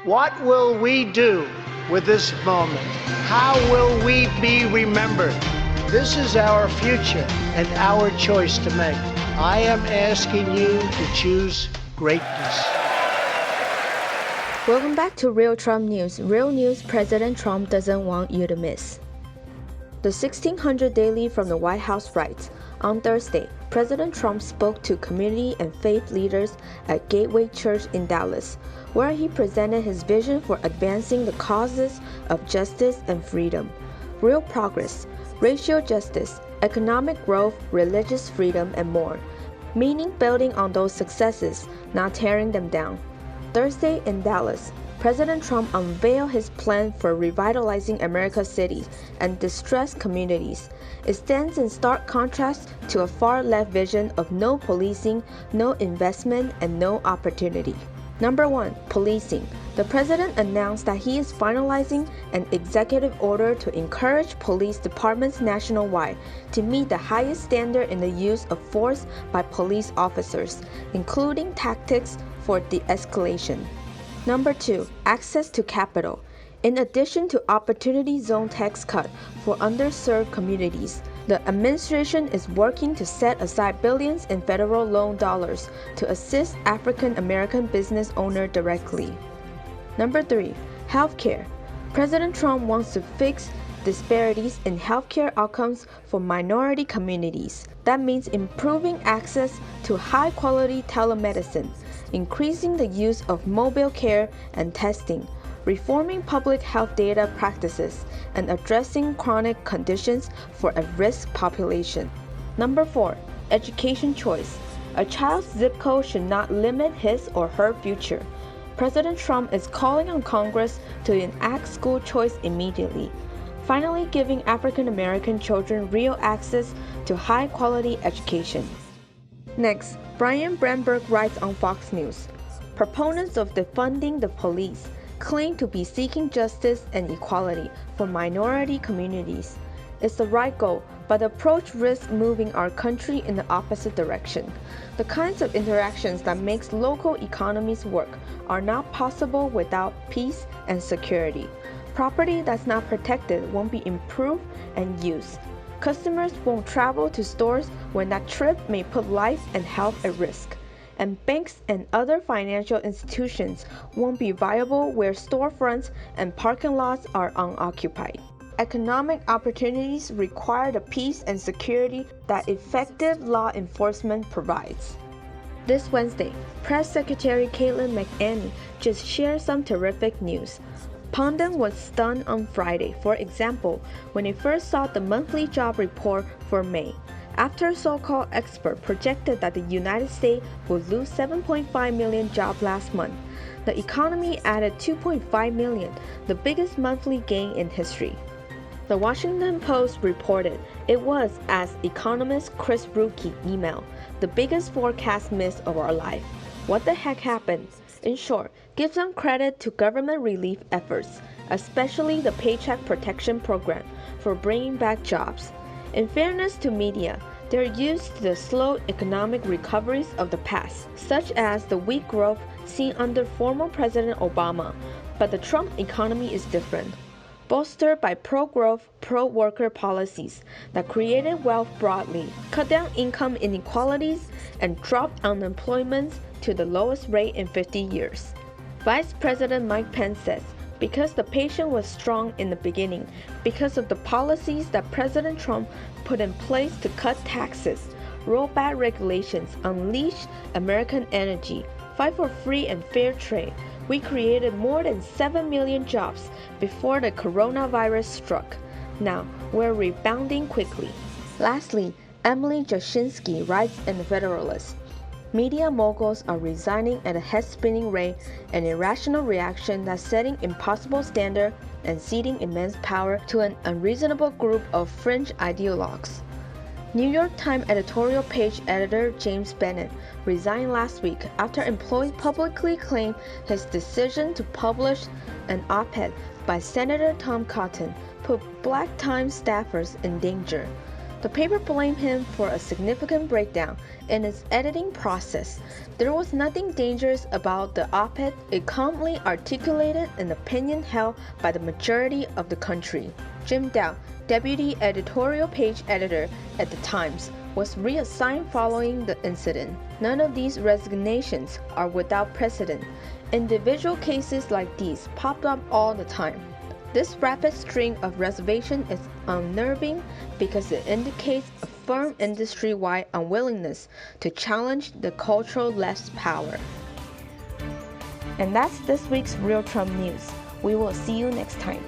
What will we do with this moment? How will we be remembered? This is our future and our choice to make. I am asking you to choose greatness. Welcome back to Real Trump News. Real news President Trump doesn't want you to miss. The 1600 Daily from the White House writes, on Thursday, President Trump spoke to community and faith leaders at Gateway Church in Dallas, where he presented his vision for advancing the causes of justice and freedom, real progress, racial justice, economic growth, religious freedom, and more, meaning building on those successes, not tearing them down. Thursday in Dallas, President Trump unveiled his plan for revitalizing America's cities and distressed communities. It stands in stark contrast to a far-left vision of no policing, no investment, and no opportunity. Number 1. Policing. The president announced that he is finalizing an executive order to encourage police departments nationwide to meet the highest standard in the use of force by police officers, including tactics for de-escalation. Number 2. Access to capital. In addition to Opportunity Zone tax cut for underserved communities, the administration is working to set aside billions in federal loan dollars to assist African American business owners directly. Number 3. Healthcare. President Trump wants to fix disparities in healthcare outcomes for minority communities. That means improving access to high-quality telemedicine, increasing the use of mobile care and testing, reforming public health data practices, and addressing chronic conditions for a risk population. Number 4. Education choice. A child's zip code should not limit his or her future. President Trump is calling on Congress to enact school choice immediately, finally giving African American children real access to high-quality education. Next, Brian Brandenburg writes on Fox News, proponents of defunding the police claim to be seeking justice and equality for minority communities. It's the right goal, but the approach risks moving our country in the opposite direction. The kinds of interactions that makes local economies work are not possible without peace and security. Property that's not protected won't be improved and used. Customers won't travel to stores when that trip may put life and health at risk. And banks and other financial institutions won't be viable where storefronts and parking lots are unoccupied. Economic opportunities require the peace and security that effective law enforcement provides. This Wednesday, Press Secretary Caitlin McEnany just shared some terrific news. Pundit was stunned on Friday, for example, when he first saw the monthly job report for May. After so-called experts projected that the United States would lose 7.5 million jobs last month, the economy added 2.5 million, the biggest monthly gain in history. The Washington Post reported it was, as economist Chris Ruki emailed, the biggest forecast miss of our life. What the heck happened? In short, give some credit to government relief efforts, especially the Paycheck Protection Program, for bringing back jobs. In fairness to media, they're used to the slow economic recoveries of the past, such as the weak growth seen under former President Obama, but the Trump economy is different. Bolstered by pro-growth, pro-worker policies that created wealth broadly, cut down income inequalities, and dropped unemployment to the lowest rate in 50 years. Vice President Mike Pence says, because the patient was strong in the beginning, because of the policies that President Trump put in place to cut taxes, roll back regulations, unleash American energy, fight for free and fair trade, we created more than 7 million jobs before the coronavirus struck. Now, we're rebounding quickly. Lastly, Emily Jashinsky writes in The Federalist, media moguls are resigning at a head-spinning rate, an irrational reaction that's setting impossible standards and ceding immense power to an unreasonable group of fringe ideologues. New York Times editorial page editor James Bennet resigned last week after employees publicly claimed his decision to publish an op-ed by Senator Tom Cotton put Black Times staffers in danger. The paper blamed him for a significant breakdown in its editing process. There was nothing dangerous about the op-ed. It calmly articulated an opinion held by the majority of the country. Jim Dow, deputy editorial page editor at the Times, was reassigned following the incident. None of these resignations are without precedent. Individual cases like these popped up all the time. This rapid string of reservation is unnerving because it indicates a firm industry-wide unwillingness to challenge the cultural left's power. And that's this week's Real Trump News. We will see you next time.